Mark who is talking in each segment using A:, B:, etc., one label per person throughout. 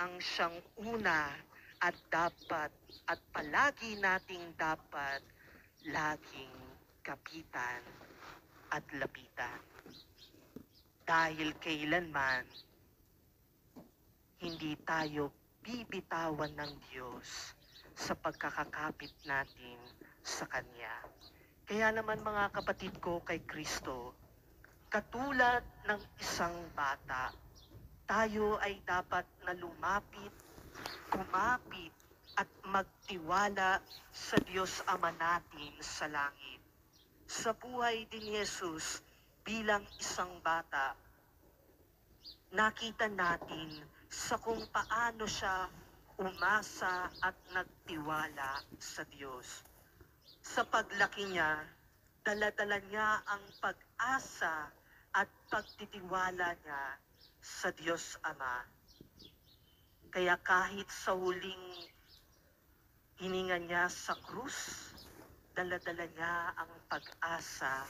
A: ang siyang una at dapat at palagi nating dapat laging kapitan at lapitan. Dahil kailanman hindi tayo bibitawan ng Diyos sa pagkakakapit natin sa Kanya. Kaya naman mga kapatid ko kay Kristo, katulad ng isang bata, tayo ay dapat na lumapit, kumapit at magtiwala sa Diyos Ama natin sa langit. Sa buhay din ni Jesus bilang isang bata, nakita natin sa kung paano siya umasa at nagtiwala sa Diyos. Sa paglaki niya, dala-dala niya ang pag-asa at pagtitiwala niya sa Diyos Ama. Kaya kahit sa huling hininga niya sa krus, dala-dala niya ang pag-asa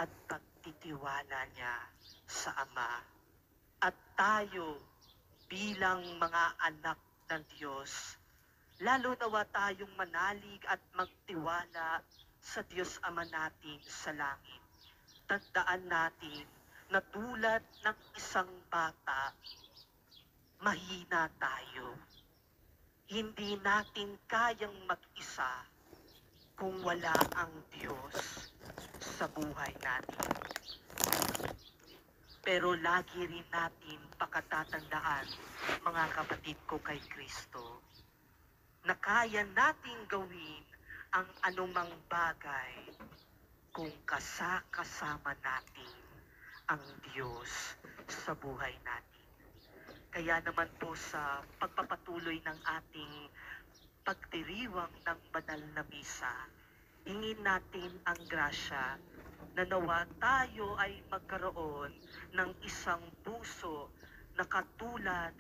A: at pagtitiwala niya sa Ama. At tayo bilang mga anak ng Diyos, lalo nawa tayong manalig at magtiwala sa Diyos Ama natin sa langit. Tandaan natin na tulad ng isang bata, mahina tayo. Hindi natin kayang mag-isa kung wala ang Diyos sa buhay natin. Pero lagi rin natin pakatatandaan, mga kapatid ko kay Kristo, na kaya nating gawin ang anumang bagay kung kasama natin ang Diyos sa buhay natin. Kaya naman po sa pagpapatuloy ng ating pagdiriwang ng banal na misa, hingin natin ang grasya na nawa tayo ay magkaroon ng isang puso na katulad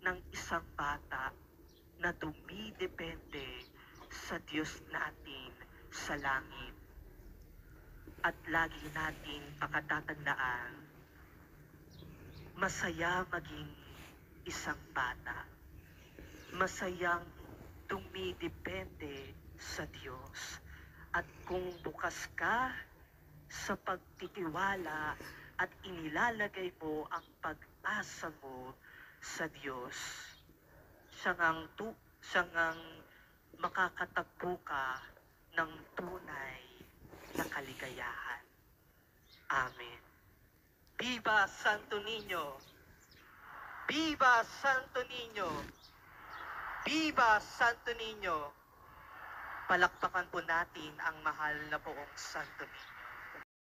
A: ng isang bata na dumidepende sa Diyos natin sa langit. At lagi natin pakatatandaan, masaya maging isang bata. Masayang dumidepende sa Diyos. At kung bukas ka sa pagtitiwala at inilalagay mo ang pag-asa mo sa Diyos, siya ngang makakatagpo ka ng tunay na kaligayahan. Amen. Viva Santo Niño! Viva Santo Niño! Viva Santo Niño! Palakpakan po natin ang mahal na poong Santo Niño.